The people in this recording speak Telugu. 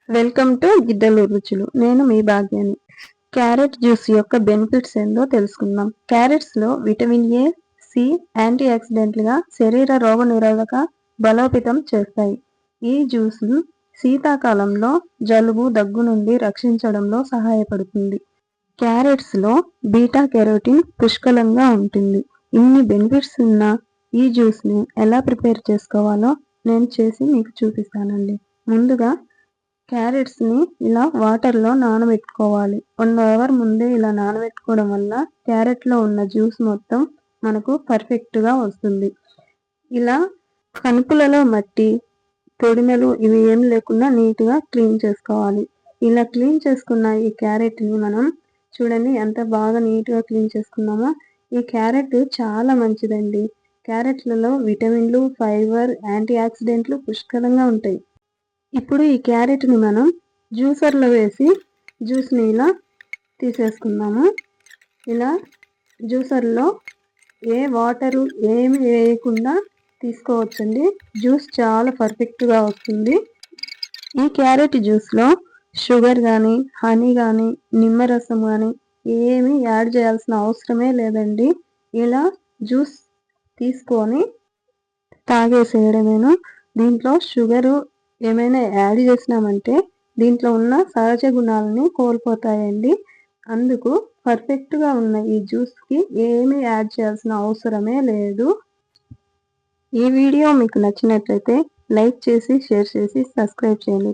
వెల్కమ్ టు గిద్దలు రుచులు. నేను మీ భాగ్యాన్ని. క్యారెట్ జ్యూస్ యొక్క బెనిఫిట్స్ ఏందో తెలుసుకుందాం. క్యారెట్స్ లో విటమిన్ ఏ, సి యాంటీ ఆక్సిడెంట్లుగా శరీర రోగనిరోధక బలోపేతం చేస్తాయి. ఈ జ్యూస్ శీతాకాలంలో జలుబు, దగ్గు నుండి రక్షించడంలో సహాయపడుతుంది. క్యారెట్స్ లో బీటా కెరోటిన్ పుష్కలంగా ఉంటుంది. ఇన్ని బెనిఫిట్స్ ఉన్న ఈ జ్యూస్ ని ఎలా ప్రిపేర్ చేసుకోవాలో నేను చేసి మీకు చూపిస్తానండి. ముందుగా క్యారెట్స్ ని ఇలా వాటర్ లో నానబెట్టుకోవాలి. 1 అవర్ ముందే ఇలా నానబెట్టుకోవడం వల్ల క్యారెట్ లో ఉన్న జ్యూస్ మొత్తం మనకు పర్ఫెక్ట్ గా వస్తుంది. ఇలా కనుపులలో మట్టి, తొడిమెలు ఇవి ఏం లేకుండా నీట్ గా క్లీన్ చేసుకోవాలి. ఇలా క్లీన్ చేసుకున్న ఈ క్యారెట్ ని మనం చూడండి ఎంత బాగా నీట్ గా క్లీన్ చేసుకున్నామో. ఈ క్యారెట్ చాలా మంచిదండి. క్యారెట్లలో విటమిన్లు, ఫైబర్, యాంటీ ఆక్సిడెంట్లు పుష్కలంగా ఉంటాయి. ఇప్పుడు ఈ క్యారెట్ ని మనం జ్యూసర్ లో వేసి జ్యూస్ ని ఇలా తీసేసుకుందాము. ఇలా జ్యూసర్ లో ఏ వాటరు ఏమి వేయకుండా తీసుకోవచ్చండి. జ్యూస్ చాలా పర్ఫెక్ట్ గా వస్తుంది. ఈ క్యారెట్ జ్యూస్ లో షుగర్ కానీ, హనీ కానీ, నిమ్మరసం కానీ ఏమి యాడ్ చేయాల్సిన అవసరమే లేదండి. ఇలా జ్యూస్ తీసుకొని తాగేసేయడమేను. దీంట్లో షుగరు ఏమైనా యాడ్ చేసినామంటే దీంట్లో ఉన్న సహజ గుణాలని కోల్పోతాయండి. అందుకు పర్ఫెక్ట్గా ఉన్న ఈ జ్యూస్కి ఏమీ యాడ్ చేయాల్సిన అవసరమే లేదు. ఈ వీడియో మీకు నచ్చినట్లయితే లైక్ చేసి, షేర్ చేసి, సబ్స్క్రైబ్ చేయండి.